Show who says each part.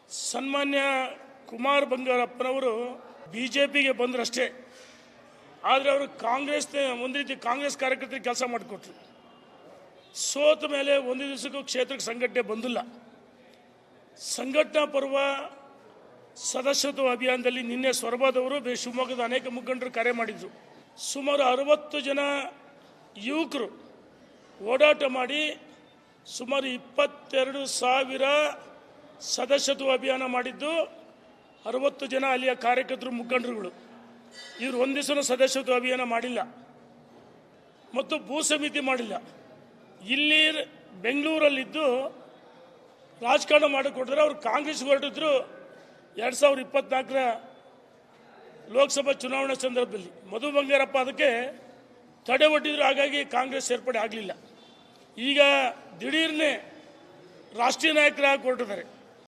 Speaker 1: ಸನ್ಮಾನ್ಯ ಕುಮಾರ್ ಬಂಗಾರಪ್ಪನವರು ಬಿಜೆಪಿಗೆ ಬಂದ್ರಷ್ಟೇ, ಆದರೆ ಅವರು ಒಂದು ರೀತಿ ಕಾಂಗ್ರೆಸ್ ಕಾರ್ಯಕರ್ತರಿಗೆ ಕೆಲಸ ಮಾಡಿಕೊಟ್ರು. ಸೋತ ಮೇಲೆ ಒಂದು ದಿವಸಕ್ಕೂ ಕ್ಷೇತ್ರಕ್ಕೆ ಸಂಘಟನೆ ಬಂದಿಲ್ಲ. ಸಂಘಟನಾ ಪರ್ವ ಸದಸ್ಯತ್ವ ಅಭಿಯಾನದಲ್ಲಿ ನಿನ್ನೆ ಸೊರಬದವರು ಶಿವಮೊಗ್ಗದ ಅನೇಕ ಮುಖಂಡರು ಕರೆ ಮಾಡಿದರು. ಸುಮಾರು 60 ಜನ ಯುವಕರು ಓಡಾಟ ಮಾಡಿ ಸುಮಾರು 22,000 ಸದಸ್ಯತ್ವ ಅಭಿಯಾನ ಮಾಡಿದ್ದು 60 ಜನ ಅಲ್ಲಿಯ ಕಾರ್ಯಕರ್ತರು, ಮುಖಂಡರುಗಳು. ಇವರು ಒಂದು ದಿವಸ ಸದಸ್ಯತ್ವ ಅಭಿಯಾನ ಮಾಡಿಲ್ಲ ಮತ್ತು ಭೂ ಸಮಿತಿ ಮಾಡಿಲ್ಲ. ಇಲ್ಲಿ ಬೆಂಗಳೂರಲ್ಲಿದ್ದು ರಾಜಕಾರಣ ಮಾಡಿಕೊಟ್ಟಿದ್ರೆ ಅವರು ಕಾಂಗ್ರೆಸ್ ಹೊರಟಿದ್ರು. 2024ರ ಲೋಕಸಭಾ ಚುನಾವಣೆ ಸಂದರ್ಭದಲ್ಲಿ ಮಧು ಬಂಗಾರಪ್ಪ ಅದಕ್ಕೆ ತಡೆ ಒಡ್ಡಿದ್ರು. ಹಾಗಾಗಿ ಕಾಂಗ್ರೆಸ್ ಸೇರ್ಪಡೆ ಆಗಲಿಲ್ಲ. ಈಗ ದಿಢೀರ್ನೆ ರಾಷ್ಟ್ರೀಯ ನಾಯಕರಾಗಿ ಹೊರಟಿದ್ದಾರೆ.